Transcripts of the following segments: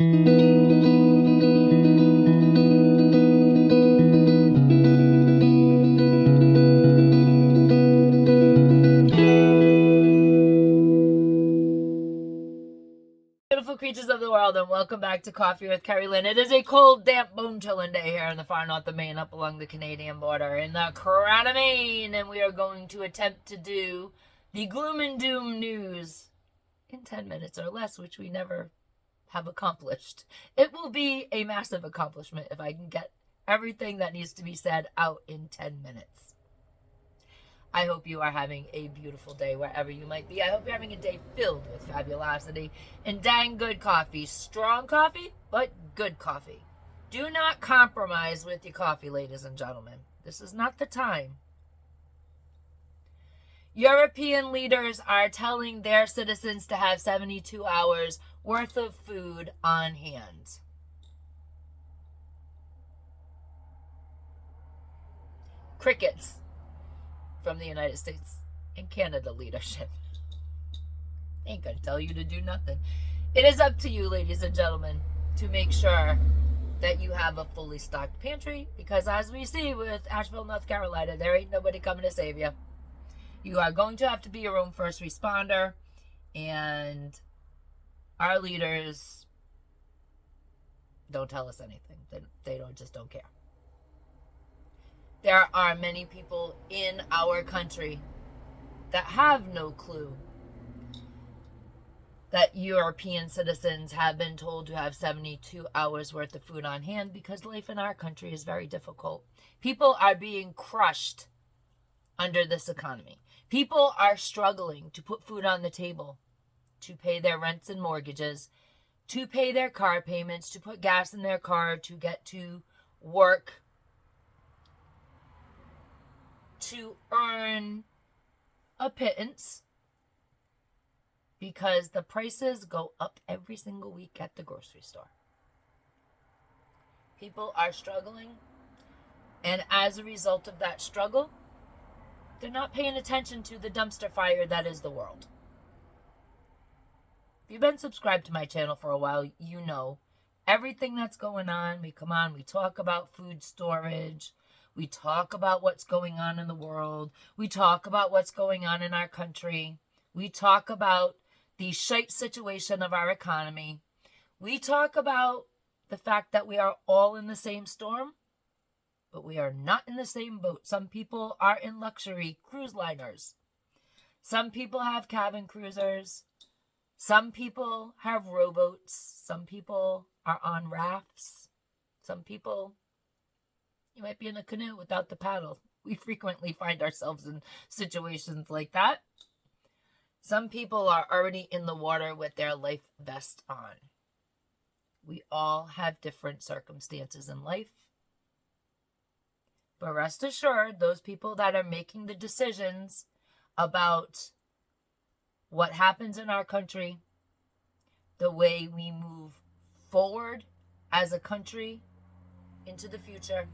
Beautiful creatures of the world, and welcome back to Coffee with Kerri-Lynn. It is a cold, damp, bone-chilling day here in the far north of Maine, up along the Canadian border in the Crown of Maine, and we are going to attempt to do the gloom and doom news in 10 minutes or less, which we never have accomplished. It will be a massive accomplishment if I can get everything that needs to be said out in 10 minutes. I hope you are having a beautiful day wherever you might be. I hope you're having a day filled with fabulosity and dang good coffee. Strong coffee, but good coffee. Do not compromise with your coffee, ladies and gentlemen. This is not the time. European leaders are telling their citizens to have 72 hours worth of food on hand. Crickets from the United States and Canada leadership. Ain't gonna tell you to do nothing. It is up to you, ladies and gentlemen, to make sure that you have a fully stocked pantry, because as we see with Asheville, North Carolina, there ain't nobody coming to save you. You are going to have to be your own first responder, and our leaders don't tell us anything. They don't care. There are many people in our country that have no clue that European citizens have been told to have 72 hours worth of food on hand, because life in our country is very difficult. People are being crushed under this economy. People are struggling to put food on the table, to pay their rents and mortgages, to pay their car payments, to put gas in their car, to get to work, to earn a pittance, because the prices go up every single week at the grocery store. People are struggling, and as a result of that struggle, they're not paying attention to the dumpster fire that is the world. If you've been subscribed to my channel for a while, you know everything that's going on. We come on, we talk about food storage, we talk about what's going on in the world. We talk about what's going on in our country. We talk about the shite situation of our economy. We talk about the fact that we are all in the same storm, but we are not in the same boat. Some people are in luxury cruise liners. Some people have cabin cruisers. Some people have rowboats. Some people are on rafts. Some people, you might be in a canoe without the paddle. We frequently find ourselves in situations like that. Some people are already in the water with their life vest on. We all have different circumstances in life. But rest assured, those people that are making the decisions about what happens in our country, the way we move forward as a country into the future,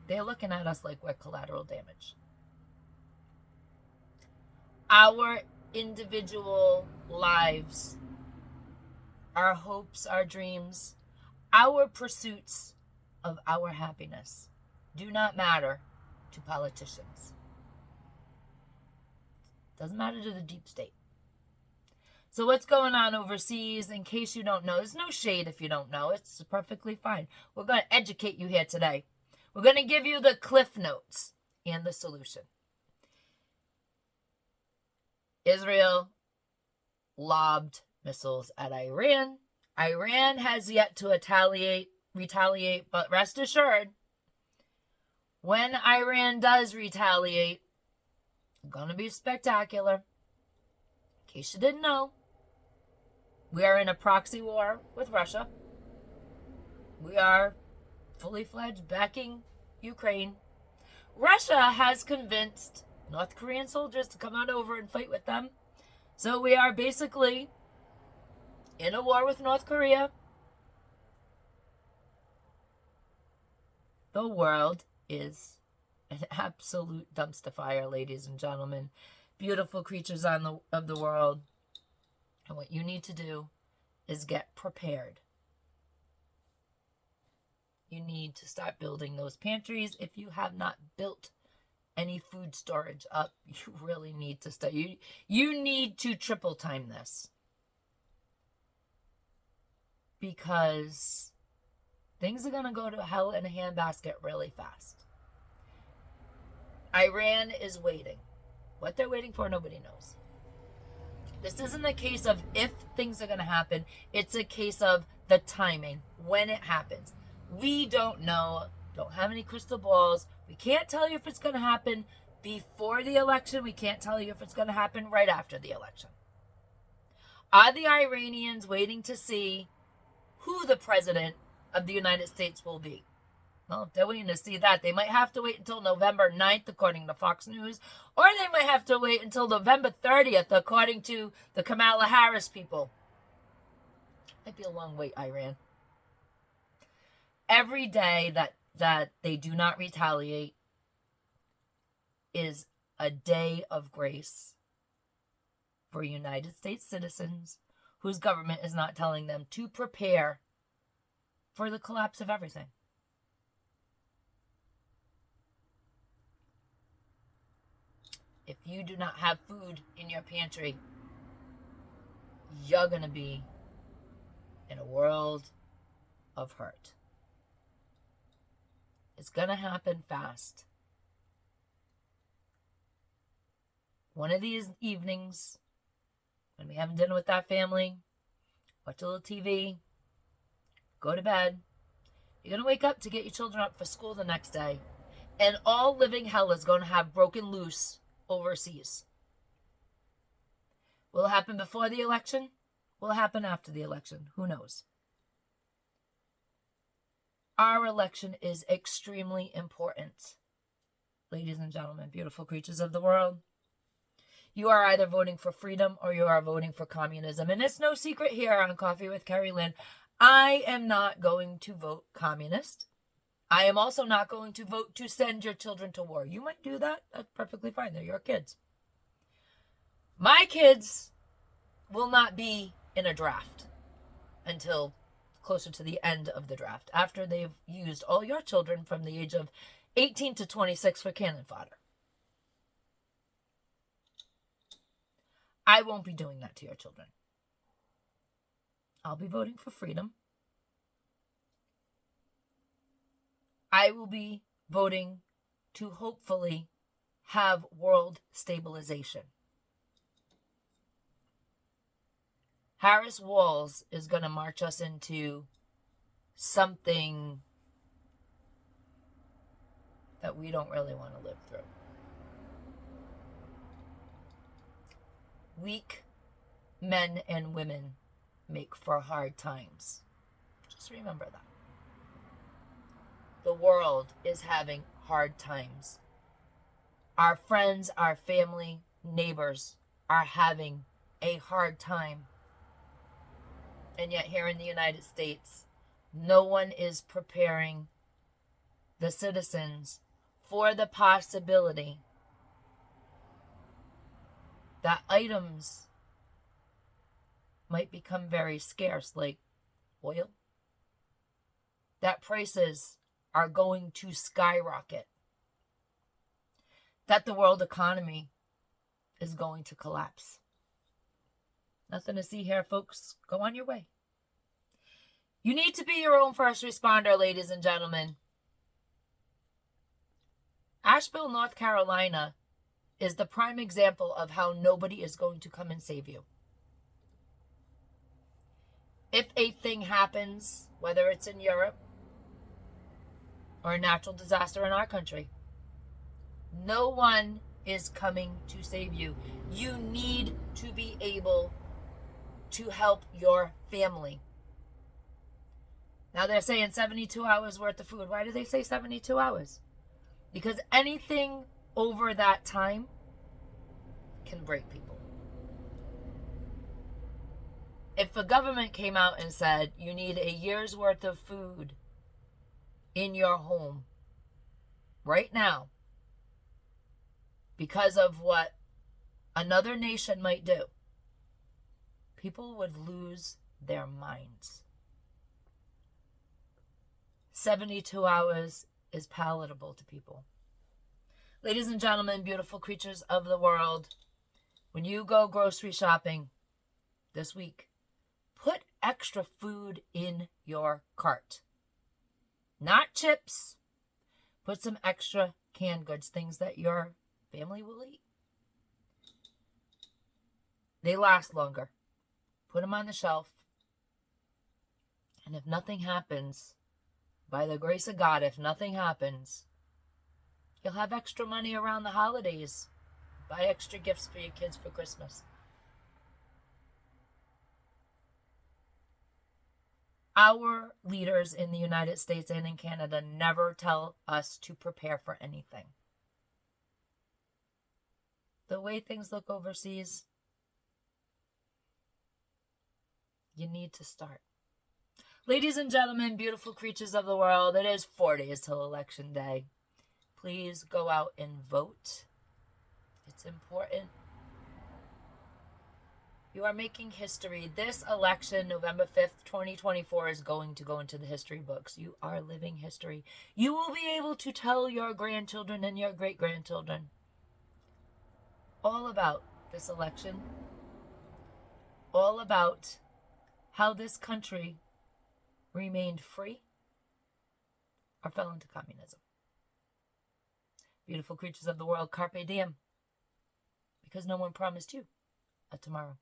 they're looking at us like we're collateral damage. Our individual lives, our hopes, our dreams, our pursuits of our happiness do not matter to politicians. Doesn't matter to the deep state. So what's going on overseas, in case you don't know, there's no shade if you don't know. It's perfectly fine. We're going to educate you here today. We're going to give you the cliff notes and the solution. Israel lobbed missiles at Iran. Iran has yet to retaliate, but rest assured, when Iran does retaliate, it's going to be spectacular. In case you didn't know, we are in a proxy war with Russia. We are fully fledged backing Ukraine. Russia has convinced North Korean soldiers to come on over and fight with them. So we are basically in a war with North Korea. The world is an absolute dumpster fire, ladies and gentlemen. Beautiful creatures of the world. And what you need to do is get prepared. You need to start building those pantries. If you have not built any food storage up, you really need to start. You need to triple time this, because things are going to go to hell in a handbasket really fast. Iran is waiting. What they're waiting for, nobody knows. This isn't a case of if things are going to happen. It's a case of the timing, when it happens. We don't know, don't have any crystal balls. We can't tell you if it's going to happen before the election. We can't tell you if it's going to happen right after the election. Are the Iranians waiting to see who the president of the United States will be? Well, if they're waiting to see that, they might have to wait until November 9th, according to Fox News, or they might have to wait until November 30th, according to the Kamala Harris people. Might be a long wait, Iran. Every day that they do not retaliate is a day of grace for United States citizens whose government is not telling them to prepare for the collapse of everything. If you do not have food in your pantry, you're going to be in a world of hurt. It's going to happen fast. One of these evenings, when we have dinner with that family, watch a little TV, go to bed, you're going to wake up to get your children up for school the next day, and all living hell is going to have broken loose overseas. Will it happen before the election? Will it happen after the election? Who knows? Our election is extremely important. Ladies and gentlemen, beautiful creatures of the world. You are either voting for freedom or you are voting for communism. And it's no secret here on Coffee with Kerri-Lynn. I am not going to vote communist. I am also not going to vote to send your children to war. You might do that. That's perfectly fine. They're your kids. My kids will not be in a draft until closer to the end of the draft, after they've used all your children from the age of 18 to 26 for cannon fodder. I won't be doing that to your children. I'll be voting for freedom. I will be voting to hopefully have world stabilization. Harris Walls is going to march us into something that we don't really want to live through. Weak men and women make for hard times. Just remember that. The world is having hard times. Our friends, our family, neighbors are having a hard time. And yet here in the United States, no one is preparing the citizens for the possibility that items might become very scarce, like oil. That prices are going to skyrocket. That the world economy is going to collapse. Nothing to see here, folks. Go on your way. You need to be your own first responder, ladies and gentlemen. Asheville, North Carolina is the prime example of how nobody is going to come and save you. If a thing happens, whether it's in Europe or a natural disaster in our country, no one is coming to save you. You need to be able to help your family. Now they're saying 72 hours worth of food. Why do they say 72 hours? Because anything over that time can break people. If the government came out and said you need a year's worth of food in your home right now because of what another nation might do, people would lose their minds. 72 hours is palatable to people. Ladies and gentlemen, beautiful creatures of the world, when you go grocery shopping this week, put extra food in your cart. Not chips. Put some extra canned goods, things that your family will eat. They last longer. Put them on the shelf. And if nothing happens, by the grace of God, if nothing happens, you'll have extra money around the holidays. Buy extra gifts for your kids for Christmas. Our leaders in the United States and in Canada never tell us to prepare for anything. The way things look overseas, you need to start. Ladies and gentlemen, beautiful creatures of the world, it is 4 days till Election Day. Please go out and vote. It's important. You are making history. This election, November 5th, 2024, is going to go into the history books. You are living history. You will be able to tell your grandchildren and your great-grandchildren all about this election, all about how this country remained free or fell into communism. Beautiful creatures of the world, Carpe Diem, because no one promised you a tomorrow.